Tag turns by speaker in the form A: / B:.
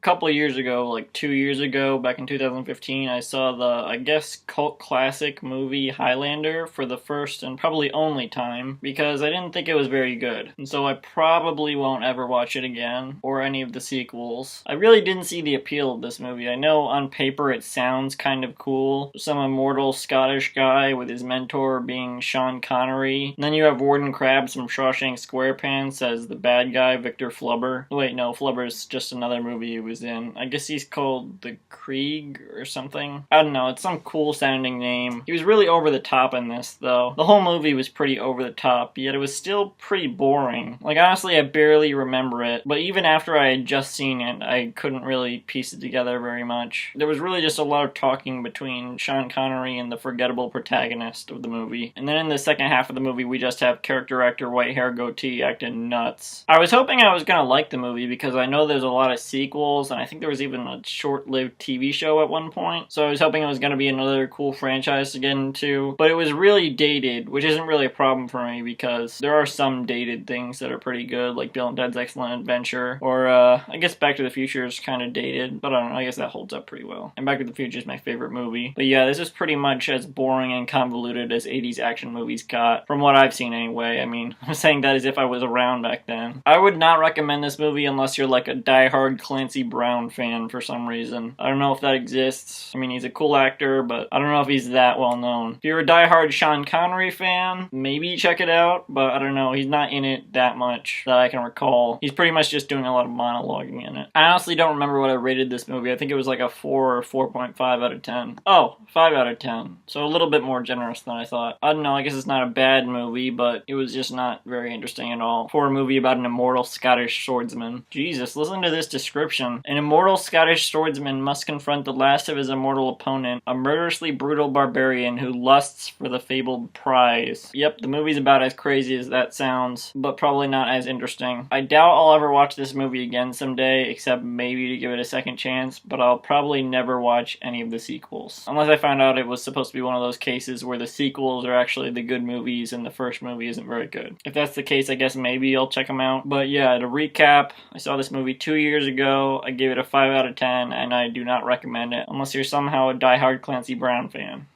A: couple years ago, like 2 years ago, back in 2015, I saw the, I guess, cult classic movie Highlander for the first and probably only time, because I didn't think it was very good. And so I probably won't ever watch it again, or any of the sequels. I really didn't see the appeal of this movie. I know on paper it sounds kind of cool. Some immortal Scottish guy with his mentor being Sean Connery. And then you have Warden Krabs from Shawshank SquarePants as the bad guy, Victor Flubber. Wait, no, Flubber's just another movie he was in. I guess he's called The Krieg or something. I don't know, it's some cool sounding name. He was really over the top in this, though. The whole movie was pretty over the top, yet it was still pretty boring. Like, honestly, I barely remember it, but even after I had just seen it, I couldn't really piece it together very much. There was really just a lot of talking between Sean Connery and the forgettable protagonist of the movie. And then in the second half of the movie, we just have character actor white hair goatee acting nuts. I was hoping I was gonna like the movie because I know there's a lot of sequels, and I think there was even a short-lived TV show at one point. So I was hoping it was gonna be another cool franchise to get into. But it was really dated, which isn't really a problem for me because there are some dated things that are pretty good, like Bill and Ted's Excellent Adventure, or I guess Back to the Future is kind of dated, but I don't know, I guess that holds up pretty well. And Back to the Future is my favorite movie. But yeah, this is pretty much as boring and convoluted as 80s action movies got, from what I've seen anyway. I mean, I'm saying that as if I was around back then. I would not recommend this movie unless you're like a die-hard Clancy Brown fan for some reason. I don't know if that exists. I mean, he's a cool actor, but I don't know if he's that well known. If you're a die-hard Sean Connery fan, maybe check it out, but I don't know, he's not in it that much that I can recall. He's pretty much just doing a lot of monologuing in it. I honestly don't remember what I rated this movie. I think it was like a 4 or 4.5 out of 10. Oh, 5 out of 10. So a little bit more generous than I thought. I don't know, I guess it's not a bad movie, but it was just not very interesting at all for a movie about an immortal Scottish swordsman. Jesus, listen to this description. An immortal Scottish swordsman must confront the last of his immortal opponent, a murderously brutal barbarian who lusts for the fabled prize. Yep, the movie's about as crazy as that sounds, but probably not as interesting. I doubt I'll ever watch this movie again someday, except maybe to give it a second chance, but I'll probably never watch any of the sequels. Unless I found out it was supposed to be one of those cases where the sequels are actually the good movies and the first movie isn't very good. If that's the case, I guess maybe I'll check them out. But yeah, to recap, I saw this movie 2 years ago, I gave it a 5 out of 10, and I do not recommend it, unless you're somehow a die-hard Clancy Brown fan.